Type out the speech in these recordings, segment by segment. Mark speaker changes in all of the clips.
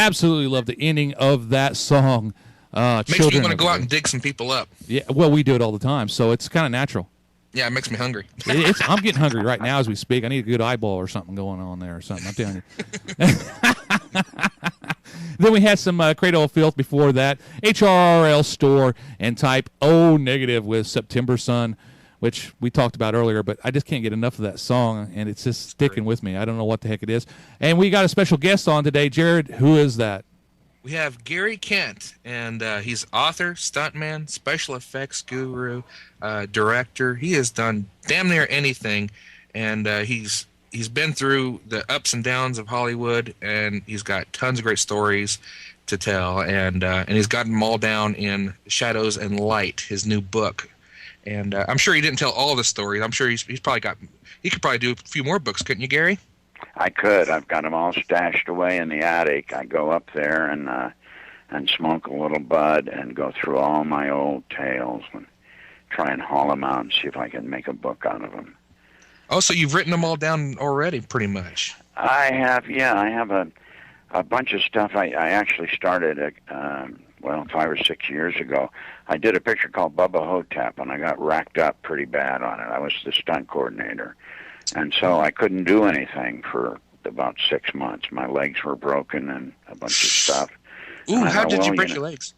Speaker 1: absolutely love the ending of that song.
Speaker 2: Makes me want to go out and dig some people up.
Speaker 1: Yeah, well, we do it all the time, so it's kind of natural.
Speaker 2: Yeah, it makes me hungry.
Speaker 1: I'm getting hungry right now as we speak. I need a good eyeball or something going on there or something. I'm telling you. Then we had some Cradle of Filth before that. HRRL Store and Type O Negative with September Sun, which we talked about earlier, but I just can't get enough of that song, and it's just sticking with me. I don't know what the heck it is. And we got a special guest on today. Jared, who is that?
Speaker 2: We have Gary Kent, and he's author, stuntman, special effects guru, director. He has done damn near anything, and he's been through the ups and downs of Hollywood, and he's got tons of great stories to tell, and he's gotten them all down in Shadows and Light, his new book. And I'm sure he didn't tell all the stories. I'm sure he's probably got. He could probably do a few more books, couldn't you, Gary?
Speaker 3: I could. I've got them all stashed away in the attic. I go up there and smoke a little bud and go through all my old tales and try and haul them out and see if I can make a book out of them.
Speaker 2: Oh, so you've written them all down already, pretty much.
Speaker 3: I have, yeah. I have a bunch of stuff. I actually started, 5 or 6 years ago. I did a picture called Bubba Hotep, and I got racked up pretty bad on it. I was the stunt coordinator. And so I couldn't do anything for about 6 months. My legs were broken and a bunch of stuff.
Speaker 2: Ooh, how did you break your legs?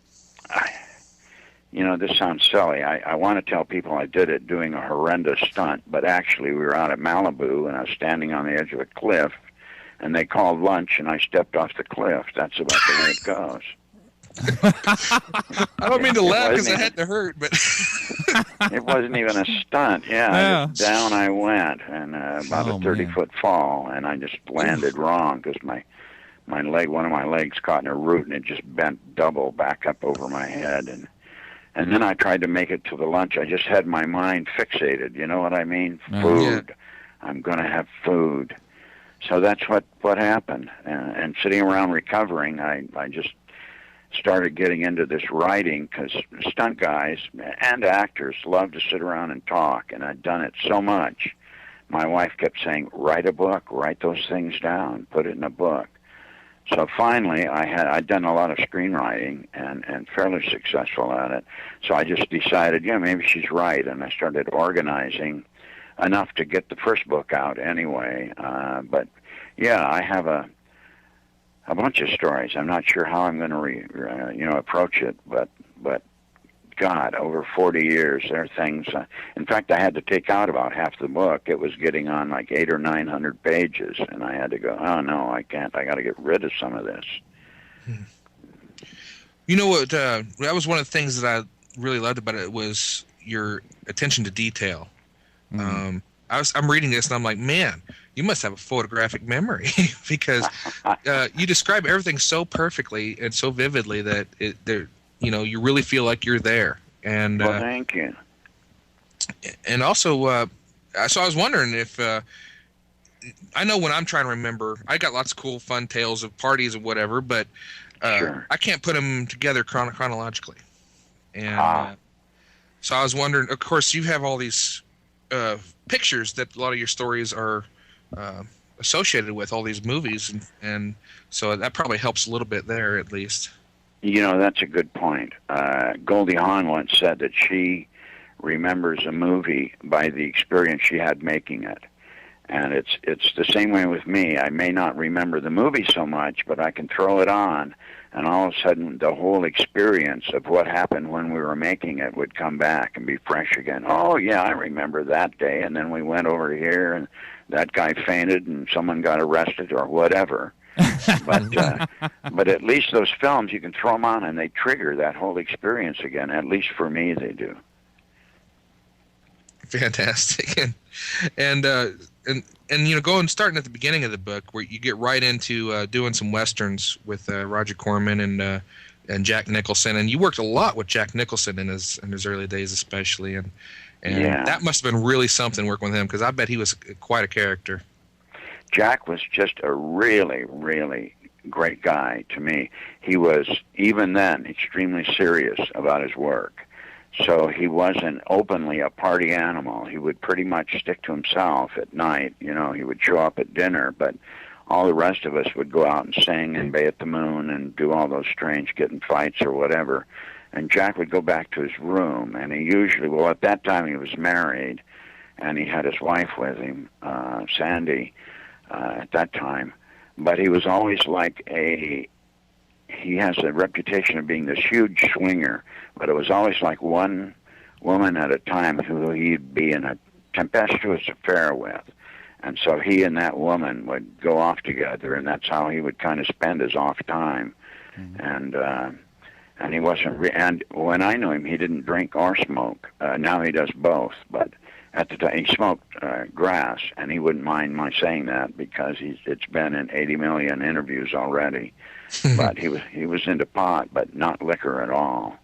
Speaker 3: This sounds silly. I want to tell people I did it doing a horrendous stunt, but actually we were out at Malibu, and I was standing on the edge of a cliff, and they called lunch, and I stepped off the cliff. That's about the way it goes.
Speaker 2: I don't mean to laugh because I had to hurt, but
Speaker 3: it wasn't even a stunt. Yeah. Down I went, and about a 30-foot fall, and I just landed wrong because my leg, one of my legs, caught in a root, and it just bent double back up over my head, and then I tried to make it to the lunch. I just had my mind fixated. You know what I mean? Food. Yeah. I'm going to have food. So that's what happened. And sitting around recovering, I just started getting into this writing because stunt guys and actors love to sit around and talk, and I'd done it so much. My wife kept saying, write a book, write those things down, put it in a book. So finally, I'd done a lot of screenwriting and fairly successful at it. So I just decided, maybe she's right, and I started organizing enough to get the first book out anyway. But yeah, I have a bunch of stories. I'm not sure how I'm going to approach it, but God, over 40 years, there are things. In fact, I had to take out about half the book. It was getting on like 800 or 900 pages, and I had to go, oh, no, I can't. I got to get rid of some of this.
Speaker 2: You know what? That was one of the things that I really loved about it was your attention to detail. Mm-hmm. I'm reading this, and I'm like, man, you must have a photographic memory because you describe everything so perfectly and so vividly that you really feel like you're there. And
Speaker 3: well, thank you.
Speaker 2: And also, so I was wondering if I know when I'm trying to remember, I got lots of cool, fun tales of parties and whatever, but
Speaker 3: sure.
Speaker 2: I can't put them together chronologically. And so I was wondering. Of course, you have all these pictures that a lot of your stories are associated with, all these movies, and so that probably helps a little bit there, at least.
Speaker 3: That's a good point. Goldie Hawn once said that she remembers a movie by the experience she had making it. And it's the same way with me. I may not remember the movie so much, but I can throw it on, and all of a sudden the whole experience of what happened when we were making it would come back and be fresh again. Oh, yeah, I remember that day, and then we went over here, and that guy fainted, and someone got arrested, or whatever. But at least those films, you can throw them on, and they trigger that whole experience again. At least for me, they do.
Speaker 2: Fantastic. And starting at the beginning of the book, where you get right into doing some westerns with Roger Corman and Jack Nicholson, and you worked a lot with Jack Nicholson in his early days, especially, and
Speaker 3: yeah.
Speaker 2: That must have been really something working with him, because I bet he was quite a character.
Speaker 3: Jack was just a really, really great guy to me. He was, even then, extremely serious about his work. So he wasn't openly a party animal. He would pretty much stick to himself at night. He would show up at dinner, but all the rest of us would go out and sing and Bay at the Moon and do all those strange get in fights or whatever. And Jack would go back to his room, and he usually, well, at that time he was married, and he had his wife with him, Sandy, at that time. But he was always like he has a reputation of being this huge swinger, but it was always like one woman at a time who he'd be in a tempestuous affair with. And so he and that woman would go off together, and that's how he would kind of spend his off time. Mm-hmm. And he wasn't, and when I knew him, he didn't drink or smoke. Now he does both, but at the time he smoked grass, and he wouldn't mind my saying that because it's been in 80 million interviews already. But he was into pot, but not liquor at all.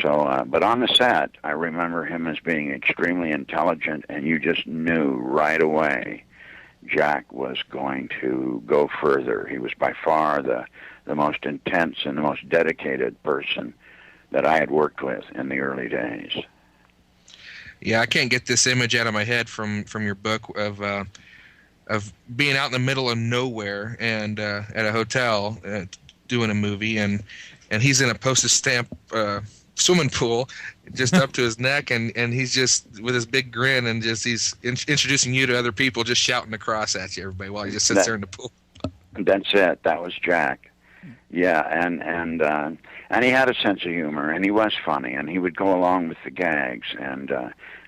Speaker 3: So, but on the set, I remember him as being extremely intelligent, and you just knew right away Jack was going to go further. He was by far the most intense and the most dedicated person that I had worked with in the early days.
Speaker 2: Yeah, I can't get this image out of my head from your book of being out in the middle of nowhere and at a hotel doing a movie, and he's in a postage stamp swimming pool just up to his neck, and he's just with his big grin, and just he's introducing you to other people, just shouting across at you, everybody, while he just sits there in the pool.
Speaker 3: That's it. That was Jack. Yeah, and he had a sense of humor, and he was funny, and he would go along with the gags, and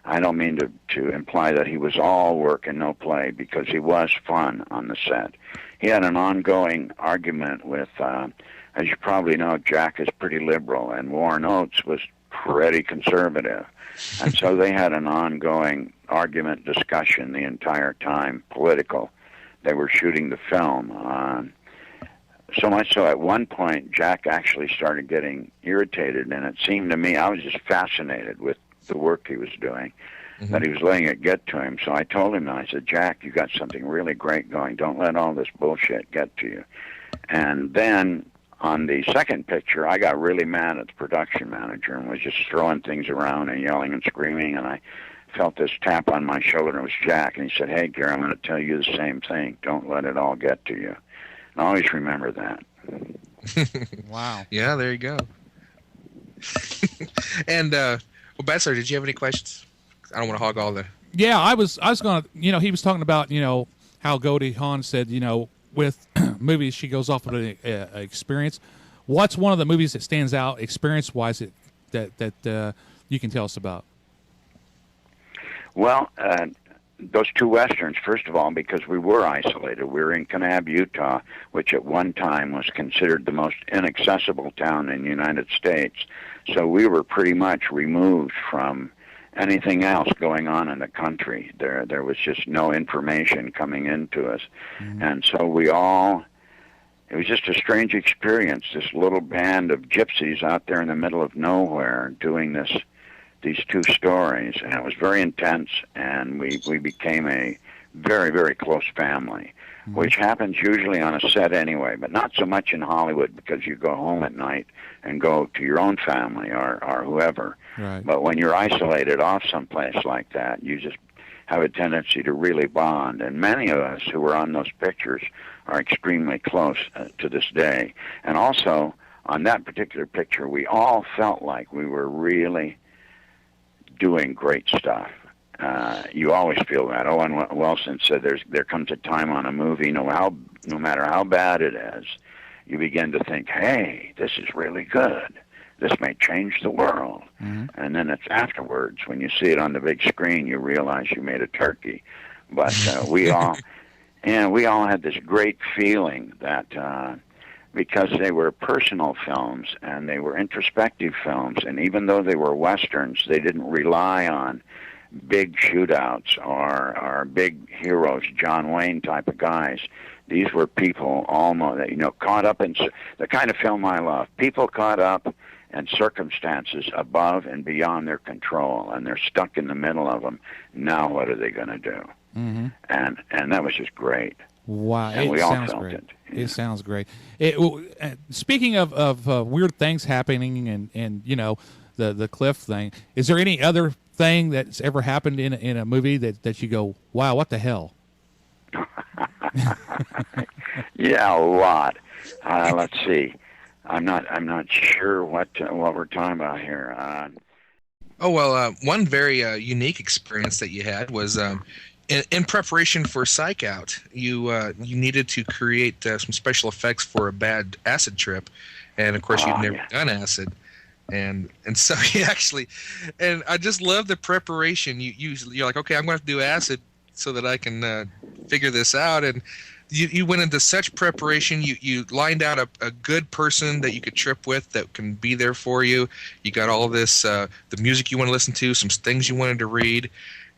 Speaker 3: I don't mean to imply that he was all work and no play, because he was fun on the set. He had an ongoing argument with, as you probably know, Jack is pretty liberal, and Warren Oates was pretty conservative. And so they had an ongoing argument, discussion the entire time, political. They were shooting the film. So much so at one point, Jack actually started getting irritated, and it seemed to me, I was just fascinated with the work he was doing, that he was letting it get to him. So I told him, I said, Jack, you got something really great going. Don't let all this bullshit get to you. And then on the second picture, I got really mad at the production manager and was just throwing things around and yelling and screaming, and I felt this tap on my shoulder, and it was Jack, and he said, hey, Gary, I'm going to tell you the same thing. Don't let it all get to you. And I always remember that.
Speaker 1: Wow.
Speaker 2: Yeah, there you go. And, well, Badslayer, did you have any questions? I don't want to hog all the...
Speaker 1: Yeah, I was going to, he was talking about, how Goldie Hawn said, with movies, she goes off of an experience. What's one of the movies that stands out experience-wise that you can tell us about?
Speaker 3: Well, those two Westerns, first of all, because we were isolated. We were in Kanab, Utah, which at one time was considered the most inaccessible town in the United States. So we were pretty much removed from anything else going on in the country. There was just no information coming into us. Mm-hmm. And so it was just a strange experience, this little band of gypsies out there in the middle of nowhere doing these two stories, and it was very intense, and we became a very, very close family, which happens usually on a set anyway, but not so much in Hollywood, because you go home at night and go to your own family or whoever.
Speaker 1: Right.
Speaker 3: But when you're isolated off someplace like that, you just have a tendency to really bond, and many of us who were on those pictures are extremely close to this day. And also, on that particular picture, we all felt like we were really doing great stuff. You always feel that. Owen Wilson said there comes a time on a movie, no matter how bad it is, you begin to think, hey, this is really good. This may change the world. Mm-hmm. And then it's afterwards, when you see it on the big screen, you realize you made a turkey. But we all had this great feeling that because they were personal films and they were introspective films, and even though they were Westerns, they didn't rely on big shootouts or big heroes, John Wayne type of guys. These were people almost, caught up in the kind of film I love. People caught up in circumstances above and beyond their control, and they're stuck in the middle of them. Now what are they going to do? Mm-hmm. And that was just great.
Speaker 1: Wow,
Speaker 3: and we all felt it.
Speaker 1: It sounds great. Speaking of weird things happening and the cliff thing, is there any other thing that's ever happened in a movie that you go, wow, what the hell?
Speaker 3: Yeah, a lot. Let's see. I'm not sure what we're talking about here.
Speaker 2: One very unique experience that you had was in preparation for Psych Out. You needed to create some special effects for a bad acid trip, and of course you'd never done acid, and so you actually, and I just love the preparation. You're like, okay, I'm going to have to do acid so that I can figure this out, and you went into such preparation. You lined out a good person that you could trip with that can be there for you. You got all this, the music you want to listen to, some things you wanted to read.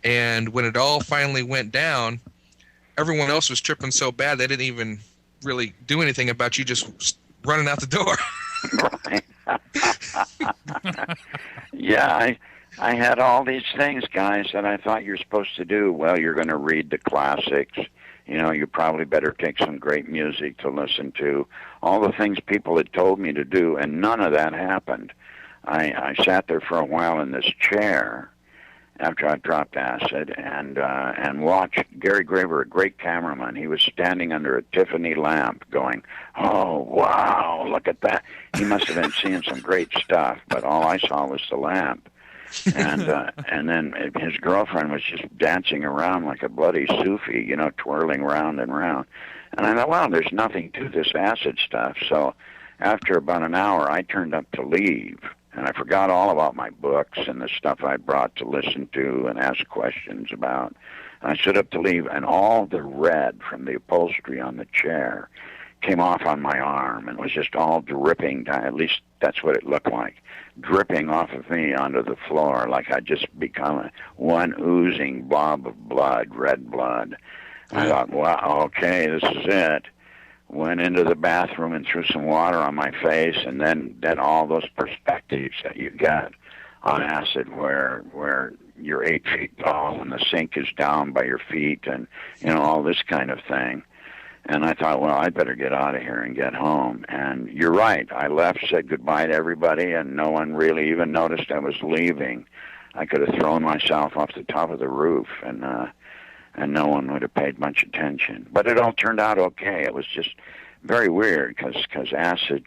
Speaker 2: And when it all finally went down, everyone else was tripping so bad they didn't even really do anything about you just running out the door.
Speaker 3: Right. Yeah, I had all these things, guys, that I thought you're supposed to do. Well, you're going to read the classics. You know, you probably better take some great music to listen to. All the things people had told me to do, and none of that happened. I sat there for a while in this chair after I dropped acid and watched Gary Graver, a great cameraman. He was standing under a Tiffany lamp going, "Oh, wow, look at that." He must have been seeing some great stuff, but all I saw was the lamp. And then his girlfriend was just dancing around like a bloody Sufi, you know, twirling round and round. And I thought, well, there's nothing to this acid stuff. So after about an hour, I turned up to leave, and I forgot all about my books and the stuff I brought to listen to and ask questions about. And I stood up to leave, and all the red from the upholstery on the chair came off on my arm and was just all dripping down. At least that's what it looked like, dripping off of me onto the floor like I'd just become one oozing blob of blood, red blood. I thought, wow, okay, this is it. Went into the bathroom and threw some water on my face, and then all those perspectives that you get on acid where you're 8 feet tall and the sink is down by your feet and, you know, all this kind of thing. And I thought, well, I'd better get out of here and get home. And you're right. I left, said goodbye to everybody, and no one really even noticed I was leaving. I could have thrown myself off the top of the roof, and no one would have paid much attention. But it all turned out okay. It was just very weird because acid,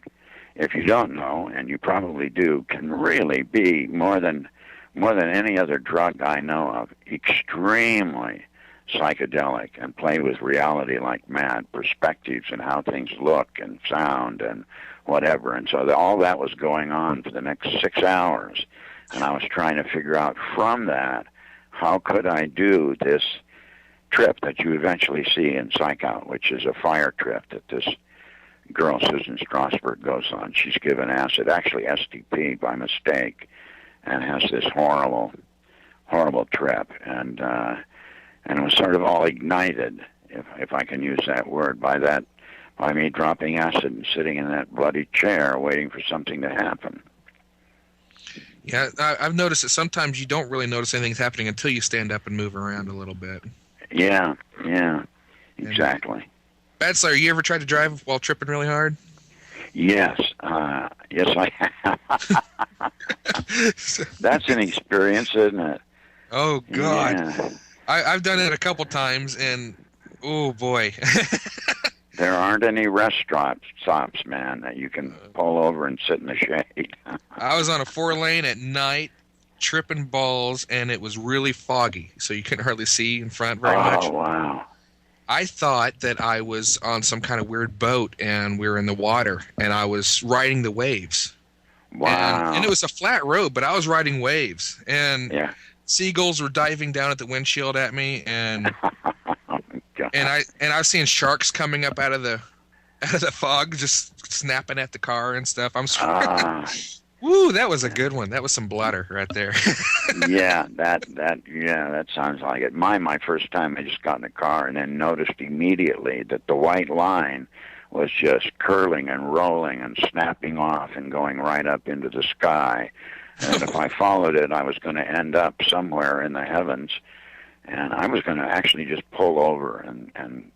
Speaker 3: if you don't know, and you probably do, can really be more than any other drug I know of, extremely psychedelic and play with reality like mad, perspectives and how things look and sound and whatever. And so all that was going on for the next 6 hours. And I was trying to figure out from that, how could I do this trip that you eventually see in Psych Out, which is a fire trip that this girl, Susan Strasberg, goes on. She's given acid, actually STP by mistake, and has this horrible, horrible trip. And it was sort of all ignited, if I can use that word, by me dropping acid and sitting in that bloody chair waiting for something to happen.
Speaker 2: Yeah, I've noticed that sometimes you don't really notice anything's happening until you stand up and move around a little bit.
Speaker 3: Yeah, exactly.
Speaker 2: Badslayer, you ever tried to drive while tripping really hard?
Speaker 3: Yes, yes I have. That's an experience, isn't it?
Speaker 2: Oh, God.
Speaker 3: Yeah.
Speaker 2: I've done it a couple times, and oh boy.
Speaker 3: There aren't any rest stops, man, that you can pull over and sit in the shade.
Speaker 2: I was on a 4-lane at night, tripping balls, and it was really foggy, so you couldn't hardly see in front very much.
Speaker 3: Oh, wow.
Speaker 2: I thought that I was on some kind of weird boat, and we were in the water, and I was riding the waves.
Speaker 3: Wow.
Speaker 2: And it was a flat road, but I was riding waves, and
Speaker 3: yeah.
Speaker 2: Seagulls were diving down at the windshield at me, and
Speaker 3: oh,
Speaker 2: and I was seeing sharks coming up out of the fog, just snapping at the car and stuff. I'm woo, that was a good one. That was some bladder right there.
Speaker 3: yeah, that sounds like it. My first time, I just got in the car and then noticed immediately that the white line was just curling and rolling and snapping off and going right up into the sky. And if I followed it, I was going to end up somewhere in the heavens, and I was going to actually just pull over and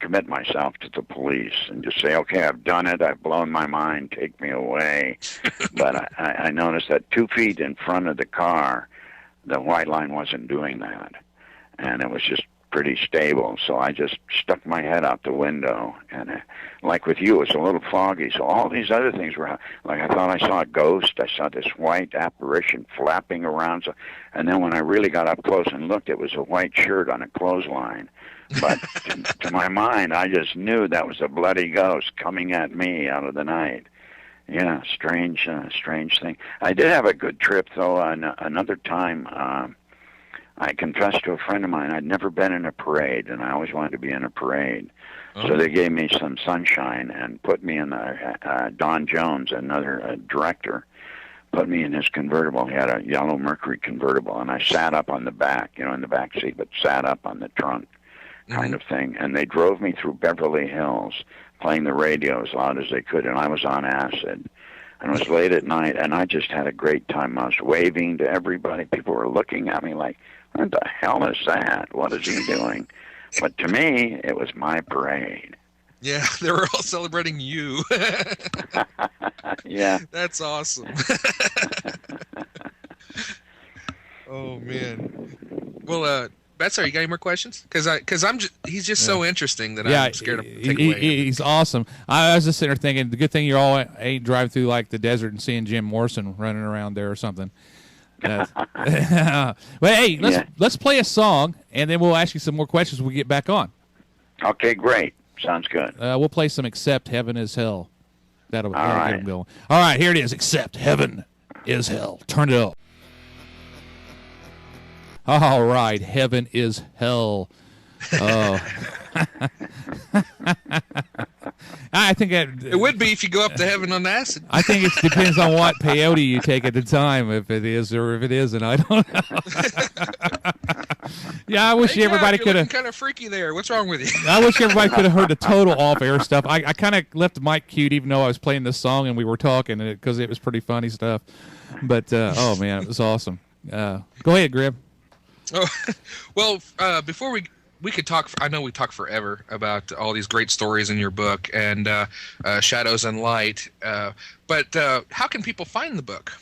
Speaker 3: commit myself to the police and just say, okay, I've done it, I've blown my mind, take me away. But I noticed that 2 feet in front of the car, the white line wasn't doing that. And it was just pretty stable. So I just stuck my head out the window, and like with you, it's a little foggy. So all these other things were like, I thought I saw a ghost. I saw this white apparition flapping around. So, and then when I really got up close and looked, it was a white shirt on a clothesline. But to my mind, I just knew that was a bloody ghost coming at me out of the night. Yeah, strange thing. I did have a good trip, though. Another time, I confessed to a friend of mine I'd never been in a parade, and I always wanted to be in a parade. Oh. So they gave me some sunshine and put me in Don Jones, another director, put me in his convertible. He had a yellow Mercury convertible, and I sat up on the back, in the back seat, but sat up on the trunk kind of thing. And they drove me through Beverly Hills, playing the radio as loud as they could, and I was on acid. And it was late at night, and I just had a great time. I was waving to everybody. People were looking at me like, what the hell is that? What is he doing? But to me, it was my parade.
Speaker 2: Yeah, they were all celebrating you.
Speaker 3: Yeah.
Speaker 2: That's awesome. Oh, man. Well, Badslayer, you got any more questions? Because he's just so interesting that I'm scared to take away.
Speaker 1: He's awesome. I was just sitting there thinking, the good thing you all ain't driving through like the desert and seeing Jim Morrison running around there or something. Well, hey, let's play a song, and then we'll ask you some more questions when we get back on.
Speaker 3: Okay, great. Sounds good.
Speaker 1: We'll play some Except Heaven is Hell. That'll get him going. All right, here it is. Except Heaven is Hell. Turn it up. All right, Heaven is Hell. Oh. I think
Speaker 2: it would be if you go up to heaven on acid.
Speaker 1: I think it depends on what peyote you take at the time, if it is or if it isn't. I don't know. Yeah, I wish everybody could have.
Speaker 2: Kind of freaky there. What's wrong with you?
Speaker 1: I wish everybody could have heard the total off-air stuff. I kind of left the mic cute, even though I was playing this song and we were talking, because it was pretty funny stuff. But oh man, it was awesome. Go ahead, Grib.
Speaker 2: Oh, well, before we could talk. I know we talk forever about all these great stories in your book and Shadows and Light. But how can people find the book?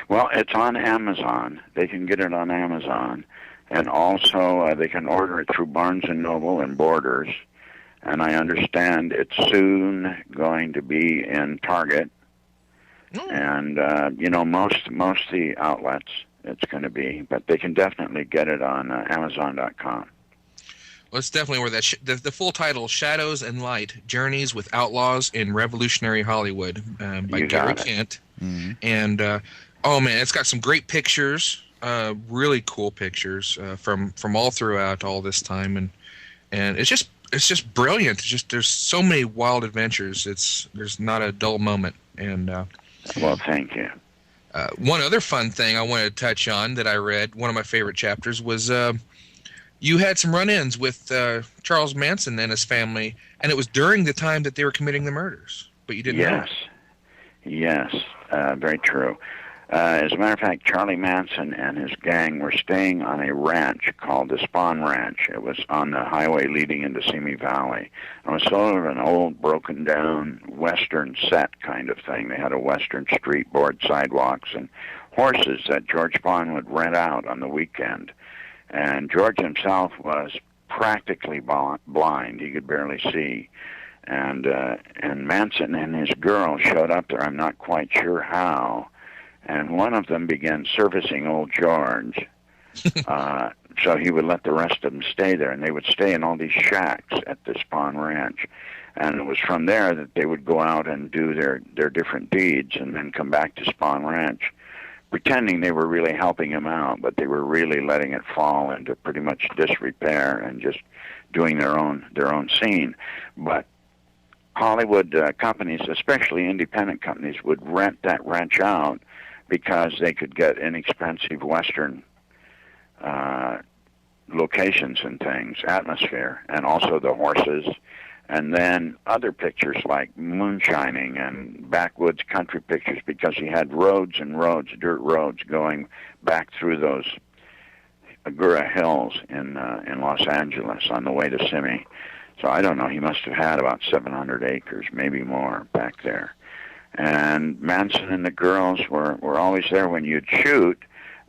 Speaker 3: Well, it's on Amazon. They can get it on Amazon, and also they can order it through Barnes and Noble and Borders. And I understand it's soon going to be in Target, and most of the outlets it's going to be. But they can definitely get it on Amazon.com.
Speaker 2: Well, it's definitely where the full title, Shadows and Light, Journeys with Outlaws in Revolutionary Hollywood, by Gary Kent. Mm-hmm. And, oh, man, it's got some great pictures, really cool pictures from all throughout all this time. And it's just brilliant. There's so many wild adventures. There's not a dull moment. And
Speaker 3: well, thank you.
Speaker 2: One other fun thing I wanted to touch on that I read, one of my favorite chapters, was you had some run-ins with Charles Manson and his family, and it was during the time that they were committing the murders, but you didn't know.
Speaker 3: Yes, very true. As a matter of fact, Charlie Manson and his gang were staying on a ranch called the Spawn Ranch. It was on the highway leading into Simi Valley. It was sort of an old, broken-down Western set kind of thing. They had a Western street, board sidewalks, and horses that George Spawn would rent out on the weekend. And George himself was practically blind. He could barely see. And Manson and his girl showed up there. I'm not quite sure how. And one of them began servicing old George. So he would let the rest of them stay there. And they would stay in all these shacks at the Spawn Ranch. And it was from there that they would go out and do their different deeds and then come back to Spawn Ranch, pretending they were really helping him out, but they were really letting it fall into pretty much disrepair and just doing their own scene. But Hollywood companies, especially independent companies, would rent that ranch out because they could get inexpensive Western locations and things, atmosphere, and also the horses. And then other pictures like moonshining and backwoods country pictures, because he had roads and roads, dirt roads, going back through those Agoura Hills in Los Angeles on the way to Simi. So I don't know, he must have had about 700 acres, maybe more, back there. And Manson and the girls were always there when you'd shoot.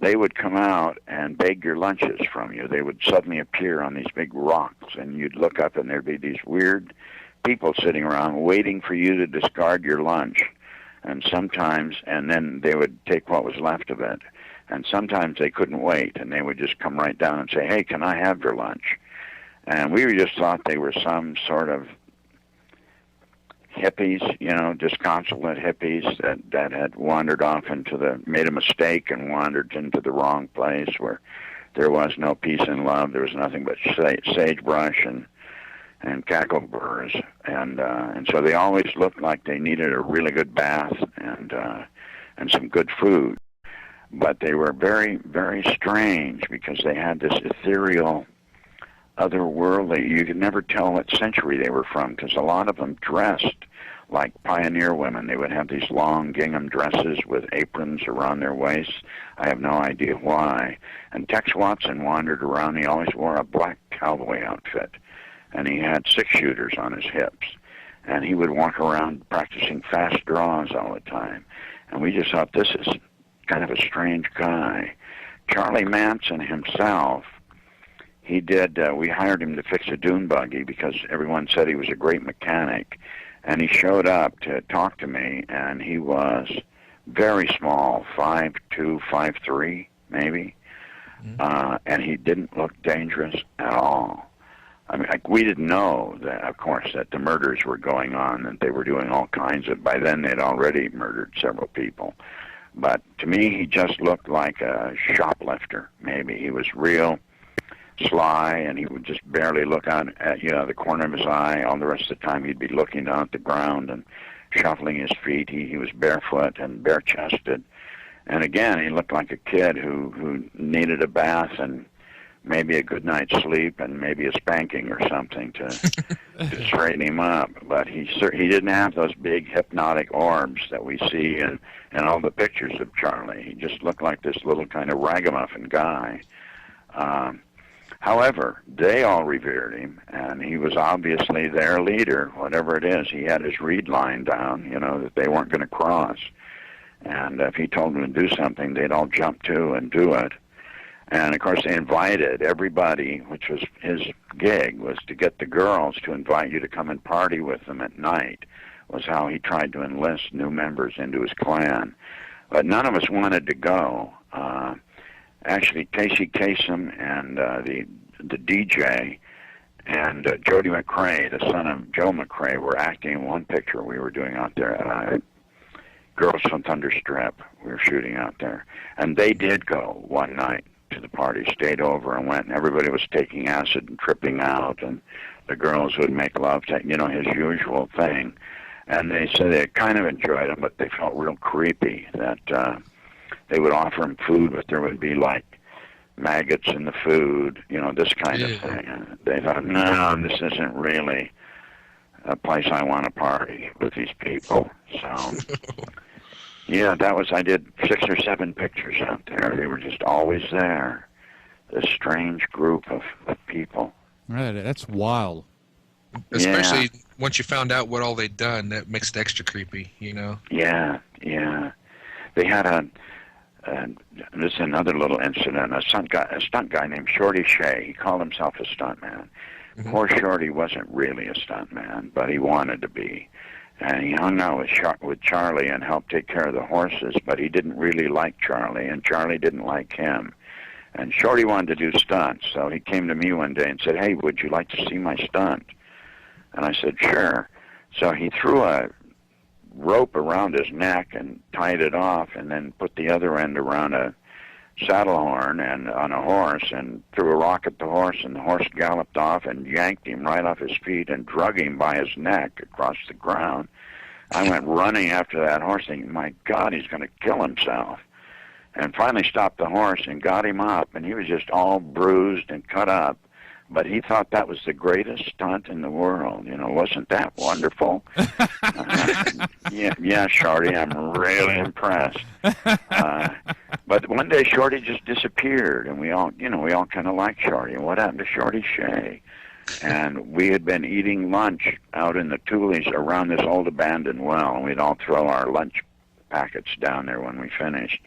Speaker 3: they would come out and beg your lunches from you. They would suddenly appear on these big rocks, and you'd look up, and there'd be these weird people sitting around waiting for you to discard your lunch. And sometimes, and then they would take what was left of it. And sometimes they couldn't wait, and they would just come right down and say, "Hey, can I have your lunch?" And we just thought they were some sort of hippies, disconsolate hippies that had wandered off made a mistake and wandered into the wrong place where there was no peace and love. There was nothing but sagebrush and cackleburs, and so they always looked like they needed a really good bath and some good food. But they were very, very strange because they had this ethereal, otherworldly. You could never tell what century they were from because a lot of them dressed like pioneer women. They would have these long gingham dresses with aprons around their waists. I have no idea why. And Tex Watson wandered around. He always wore a black cowboy outfit, and he had 6-shooters on his hips. And he would walk around practicing fast draws all the time. And we just thought, this is kind of a strange guy. Charlie Manson himself, we hired him to fix a dune buggy because everyone said he was a great mechanic. And he showed up to talk to me, and he was very small, 5'2", 5'3", maybe. And he didn't look dangerous at all. I mean, we didn't know that, of course, that the murders were going on, that they were doing all kinds of. By then, they'd already murdered several people. But to me, he just looked like a shoplifter. Maybe he was real sly, and he would just barely look out at the corner of his eye. All the rest of the time, he'd be looking down at the ground and shuffling his feet. He was barefoot and bare-chested, and again, he looked like a kid who needed a bath and maybe a good night's sleep and maybe a spanking or something to straighten him up. But he didn't have those big hypnotic orbs that we see in all the pictures of Charlie. He just looked like this little kind of ragamuffin guy. However, they all revered him, and he was obviously their leader, whatever it is. He had his reed line down, that they weren't going to cross. And if he told them to do something, they'd all jump to and do it. And, of course, they invited everybody, which was his gig, was to get the girls to invite you to come and party with them at night, was how he tried to enlist new members into his clan. But none of us wanted to go. Actually, Casey Kasem and the DJ and Jody McRae, the son of Joe McRae, were acting in one picture we were doing out there. Girls from Thunder Strip, we were shooting out there. And they did go one night to the party, stayed over and went, and everybody was taking acid and tripping out, and the girls would make love, his usual thing. And they said they kind of enjoyed him, but they felt real creepy that they would offer him food, but there would be like maggots in the food, this kind of thing. And they thought, no, this isn't really a place I want to party with these people. So, yeah, I did 6 or 7 pictures out there. They were just always there. This strange group of people.
Speaker 1: Right, that's wild.
Speaker 2: Especially once you found out what all they'd done, that makes it extra creepy,
Speaker 3: Yeah. They had this is another little incident. A stunt guy named Shorty Shea. He called himself a stuntman. Mm-hmm. Poor Shorty wasn't really a stuntman, but he wanted to be. And he hung out with Charlie and helped take care of the horses, but he didn't really like Charlie, and Charlie didn't like him. And Shorty wanted to do stunts, so he came to me one day and said, "Hey, would you like to see my stunt?" And I said, "Sure." So he threw a rope around his neck and tied it off, and then put the other end around a saddle horn and on a horse, and threw a rock at the horse, and the horse galloped off and yanked him right off his feet and drug him by his neck across the ground. I went running after that horse thinking, my God, he's going to kill himself. And finally stopped the horse and got him up, and he was just all bruised and cut up. But he thought that was the greatest stunt in the world. Wasn't that wonderful? Yeah, Shorty, I'm really impressed. But one day Shorty just disappeared, and we all kind of liked Shorty. And what happened to Shorty Shea? And we had been eating lunch out in the Tules around this old abandoned well, and we'd all throw our lunch packets down there when we finished.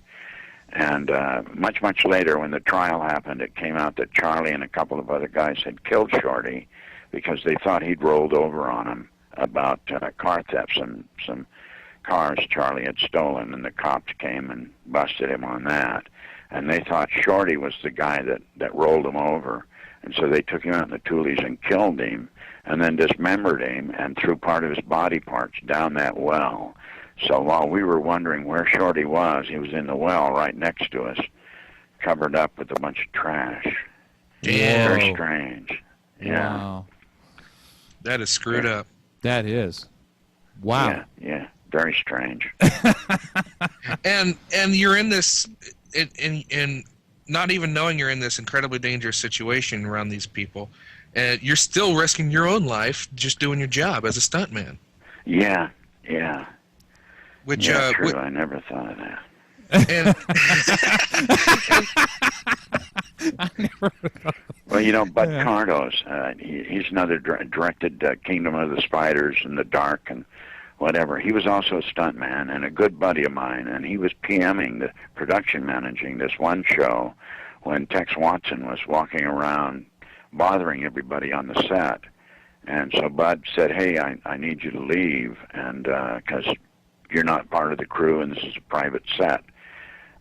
Speaker 3: And much later, when the trial happened, it came out that Charlie and a couple of other guys had killed Shorty because they thought he'd rolled over on them about car theft. Some cars Charlie had stolen, and the cops came and busted him on that. And they thought Shorty was the guy that rolled him over. And so they took him out in the Toolies and killed him, and then dismembered him and threw part of his body parts down that well. So while we were wondering where Shorty was, he was in the well right next to us, covered up with a bunch of trash.
Speaker 2: Damn.
Speaker 3: Very strange. Yeah.
Speaker 1: Wow.
Speaker 2: That is screwed up.
Speaker 1: That is. Wow.
Speaker 3: Yeah. Very strange.
Speaker 2: And you're in this, in not even knowing you're in this incredibly dangerous situation around these people, and you're still risking your own life just doing your job as a stuntman.
Speaker 3: Yeah.
Speaker 2: Which,
Speaker 3: true. I never thought of that. Well, Bud Cardos, he's another directed Kingdom of the Spiders and The Dark and whatever. He was also a stuntman and a good buddy of mine, and he was PMing, the production managing this one show when Tex Watson was walking around bothering everybody on the set. And so Bud said, hey, I need you to leave, and because you're not part of the crew and this is a private set.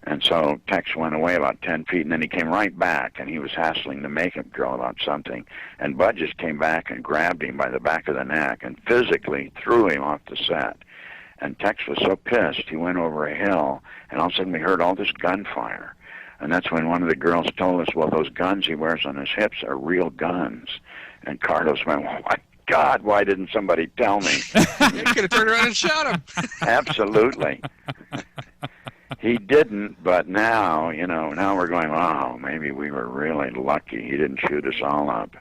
Speaker 3: And so Tex went away about 10 feet, and then he came right back, and he was hassling the makeup girl about something. And Bud just came back and grabbed him by the back of the neck and physically threw him off the set. And Tex was so pissed, he went over a hill, and all of a sudden we heard all this gunfire. And that's when one of the girls told us, well, those guns he wears on his hips are real guns. And Cardos went, well, my God, why didn't somebody tell me?
Speaker 2: You could have turned around and shot him.
Speaker 3: Absolutely. He didn't, but now, now we're going, wow, maybe we were really lucky he didn't shoot us all up.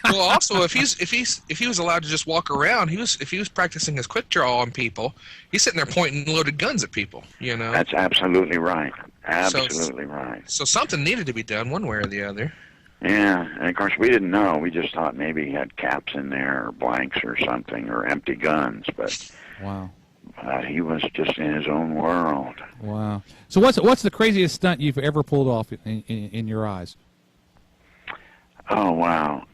Speaker 2: Well, also, if he was allowed to just walk around, if he was practicing his quick draw on people, he's sitting there pointing loaded guns at people.
Speaker 3: That's absolutely right. Absolutely right.
Speaker 2: So something needed to be done one way or the other.
Speaker 3: Yeah, and of course we didn't know. We just thought maybe he had caps in there or blanks or something or empty guns, but
Speaker 1: wow.
Speaker 3: He was just in his own world.
Speaker 1: Wow. So what's the craziest stunt you've ever pulled off in your eyes?
Speaker 3: Oh, wow.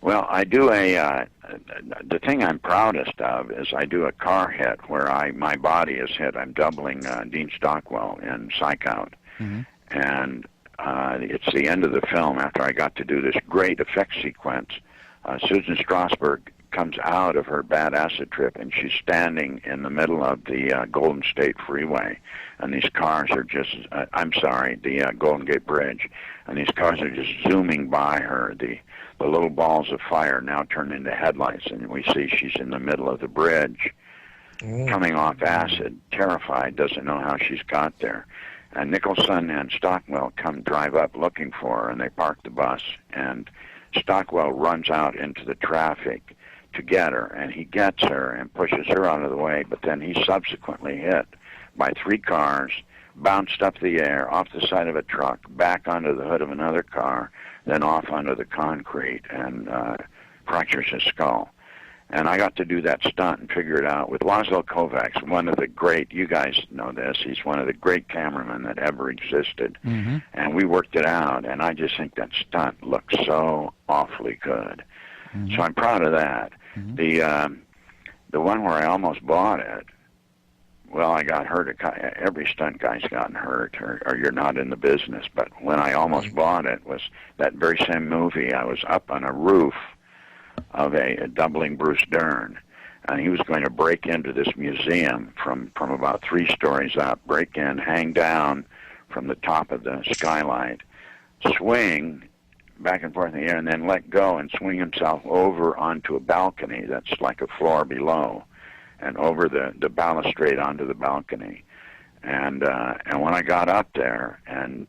Speaker 3: Well, I do the thing I'm proudest of is I do a car hit where my body is hit. I'm doubling Dean Stockwell in Psych Out. Mm-hmm. And it's the end of the film after I got to do this great effects sequence. Susan Strasberg comes out of her bad acid trip, and she's standing in the middle of the Golden State Freeway, and these cars are just, the Golden Gate Bridge, and these cars are just zooming by her. The little balls of fire now turn into headlights, and we see she's in the middle of the bridge, coming off acid, terrified, doesn't know how she's got there. And Nicholson and Stockwell come drive up looking for her, and they park the bus, and Stockwell runs out into the traffic to get her, and he gets her and pushes her out of the way, but then he's subsequently hit by 3 cars, bounced up the air, off the side of a truck, back onto the hood of another car, then off onto the concrete, and fractures his skull. And I got to do that stunt and figure it out with Laszlo Kovacs, one of the great, you guys know this, he's one of the great cameramen that ever existed. Mm-hmm. And we worked it out, and I just think that stunt looks so awfully good. Mm-hmm. So I'm proud of that. Mm-hmm. The one where I almost bought it, well, I got hurt. Every stunt guy's gotten hurt, or you're not in the business. But when I almost bought it was that very same movie. I was up on a roof of a doubling Bruce Dern, and he was going to break into this museum from about 3 stories up, break in, hang down from the top of the skylight, swing back and forth in the air, and then let go and swing himself over onto a balcony that's like a floor below, and over the balustrade onto the balcony. And when I got up there and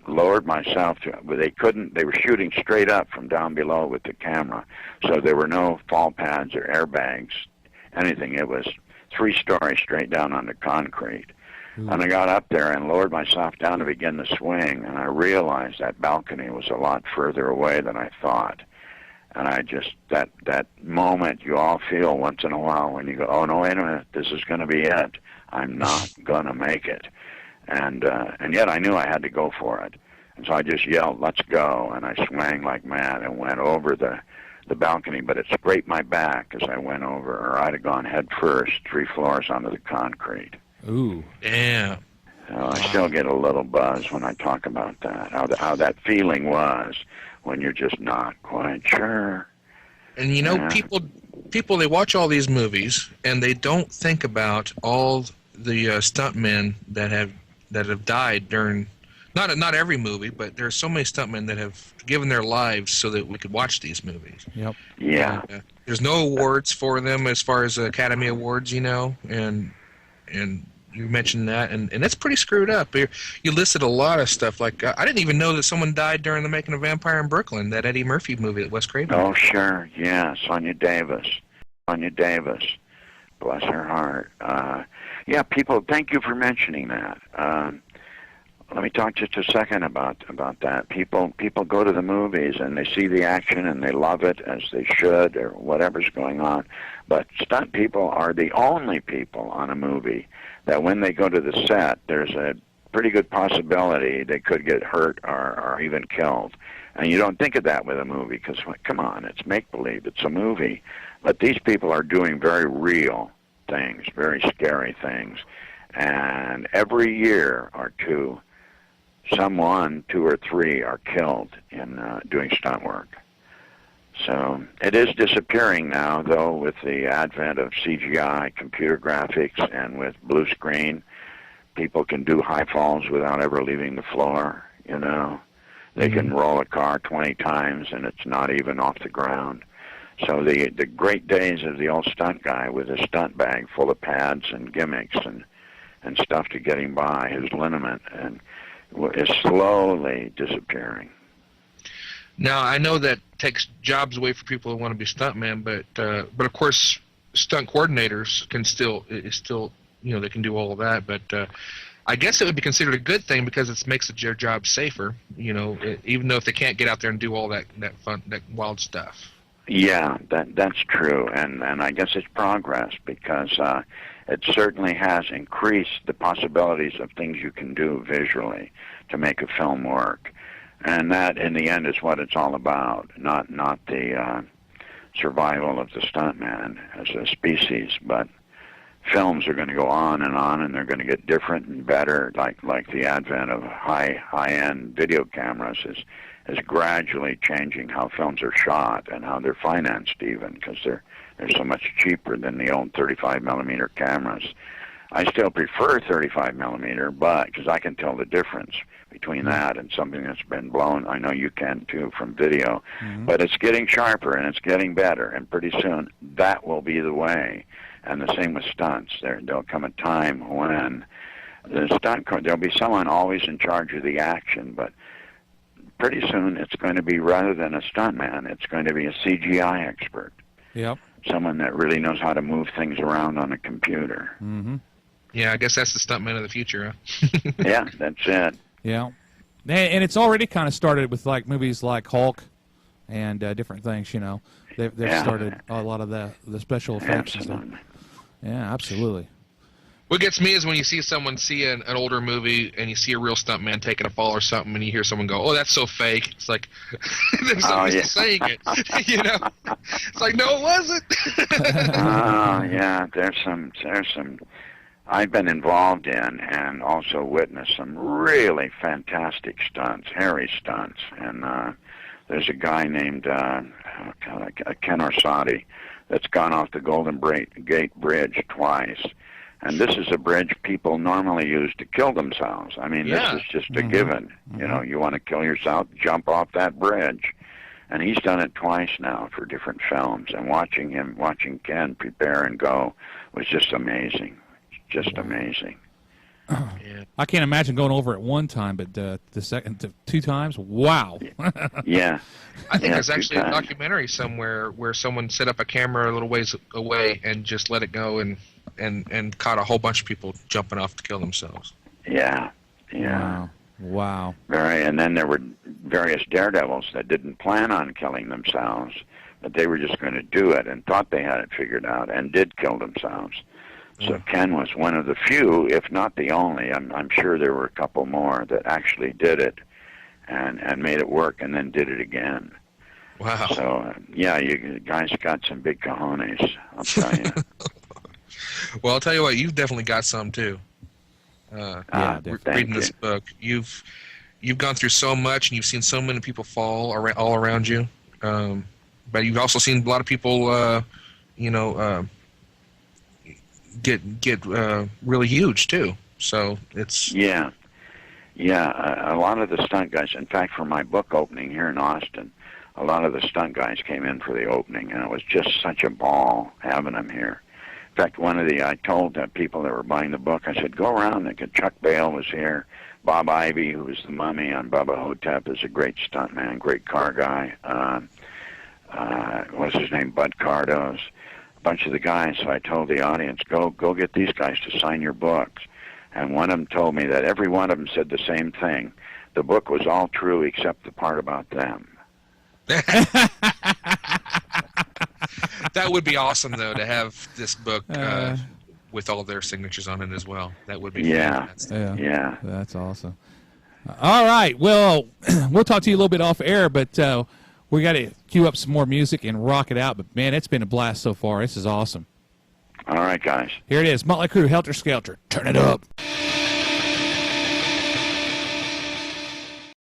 Speaker 3: lowered myself to, they were shooting straight up from down below with the camera, so there were no fall pads or airbags, anything. It was 3 stories straight down on the concrete. And I got up there and lowered myself down to begin the swing, and I realized that balcony was a lot further away than I thought. And I just, that moment you all feel once in a while when you go, oh, no, wait a minute, this is going to be it. I'm not going to make it. and yet I knew I had to go for it. And so I just yelled, "Let's go!" And I swang like mad and went over the balcony, but it scraped my back as I went over, or I'd have gone head first 3 floors onto the concrete.
Speaker 1: Ooh.
Speaker 2: Yeah.
Speaker 3: So I still get a little buzz when I talk about that, how that feeling was when you're just not quite sure.
Speaker 2: And you know, people they watch all these movies and they don't think about all the stuntmen that have died during not every movie, but there are so many stuntmen that have given their lives so that we could watch these movies.
Speaker 1: Yep.
Speaker 3: Yeah.
Speaker 2: There's no awards for them as far as Academy Awards, you know, and you mentioned that, and that's pretty screwed up. You listed a lot of stuff. Like, I didn't even know that someone died during the making of Vampire in Brooklyn, that Eddie Murphy movie that Wes Craven
Speaker 3: Oh,
Speaker 2: did.
Speaker 3: sure. Yeah, Sonia Davis. Bless her heart. Yeah, people, thank you for mentioning that. Let me talk just a second about that. People go to the movies and they see the action and they love it, as they should, or whatever's going on. But stunt people are the only people on a movie that when they go to the set, there's a pretty good possibility they could get hurt or even killed. And you don't think of that with a movie because, come on, it's make-believe, it's a movie. But these people are doing very real things, very scary things. And every year or two, someone, 2 or 3, are killed in doing stunt work. So it is disappearing now, though, with the advent of CGI, computer graphics, and with blue screen. People can do high falls without ever leaving the floor, you know. They can roll a car 20 times and it's not even off the ground. So the great days of the old stunt guy with a stunt bag full of pads and gimmicks and stuff to get him by, his liniment, and is slowly disappearing.
Speaker 2: Now, I know that takes jobs away for people who want to be stuntmen, but of course, stunt coordinators can still, you know, they can do all of that. But I guess it would be considered a good thing because it makes their job safer. You know, even though if they can't get out there and do all that fun, that wild stuff.
Speaker 3: Yeah, that's true, and I guess it's progress because it certainly has increased the possibilities of things you can do visually to make a film work. And that, in the end, is what it's all about, not the survival of the stuntman as a species, but films are going to go on, and they're going to get different and better, like the advent of high-end video cameras is gradually changing how films are shot and how they're financed even, because they're so much cheaper than the old 35mm cameras. I still prefer 35mm, but because I can tell the difference between that and something that's been blown. I know you can too from video, but it's getting sharper and it's getting better, and pretty soon that will be the way. And the same with stunts. There'll come a time when there'll be someone always in charge of the action, but pretty soon it's going to be, rather than a stuntman, it's going to be a CGI expert.
Speaker 1: Yep.
Speaker 3: Someone that really knows how to move things around on a computer.
Speaker 1: Mm-hmm.
Speaker 2: Yeah, I guess that's the stuntman of the future, huh?
Speaker 3: Yeah, that's it.
Speaker 1: Yeah. And it's already kind of started with like movies like Hulk and different things, you know. They've started a lot of the special effects and stuff. Yeah, absolutely.
Speaker 2: What gets me is when you see someone see an older movie and you see a real stuntman taking a fall or something, and you hear someone go, "Oh, that's so fake." It's like there's someone saying it, you know. It's like, no, it wasn't.
Speaker 3: Oh yeah, there's some. I've been involved in and also witnessed some really fantastic stunts, hairy stunts, and there's a guy named Ken Orsatti that's gone off the Golden Gate Bridge twice. And this is a bridge people normally use to kill themselves. I mean, this is just a given. You know, you want to kill yourself, jump off that bridge. And he's done it twice now for different films. And watching Ken prepare and go was just amazing. Just amazing.
Speaker 2: Yeah.
Speaker 1: I can't imagine going over it one time, but the second, 2 times, wow.
Speaker 3: Yeah.
Speaker 2: I think there's actually a documentary somewhere where someone set up a camera a little ways away and just let it go and caught a whole bunch of people jumping off to kill themselves.
Speaker 3: Yeah.
Speaker 1: Wow.
Speaker 3: And then there were various daredevils that didn't plan on killing themselves, but they were just going to do it and thought they had it figured out and did kill themselves. So Ken was one of the few, if not the only. I'm sure there were a couple more that actually did it and made it work and then did it again.
Speaker 2: Wow.
Speaker 3: So, yeah, you guys got some big cojones, I'll tell you.
Speaker 2: Well, I'll tell you what, you've definitely got some, too. Reading this book. You've gone through so much, and you've seen so many people fall all around you. But you've also seen a lot of people, get really huge, too. So it's...
Speaker 3: Yeah, a lot of the stunt guys, in fact, for my book opening here in Austin, a lot of the stunt guys came in for the opening, and it was just such a ball having them here. In fact, I told people that were buying the book, I said, go around. Chuck Bale was here. Bob Ivy, who was the mummy on Bubba Hotep, is a great stuntman, great car guy. What's his name? Bud Cardos. A bunch of the guys. So I told the audience, go get these guys to sign your books. And one of them told me that every one of them said the same thing. The book was all true except the part about them.
Speaker 2: That would be awesome, though, to have this book with all their signatures on it as well. That would be fantastic.
Speaker 3: Yeah.
Speaker 1: That's awesome. All right. Well, we'll talk to you a little bit off air, but we got to cue up some more music and rock it out. But, man, it's been a blast so far. This is awesome.
Speaker 3: All right, guys.
Speaker 1: Here it is. Motley Crue, Helter Skelter. Turn it up.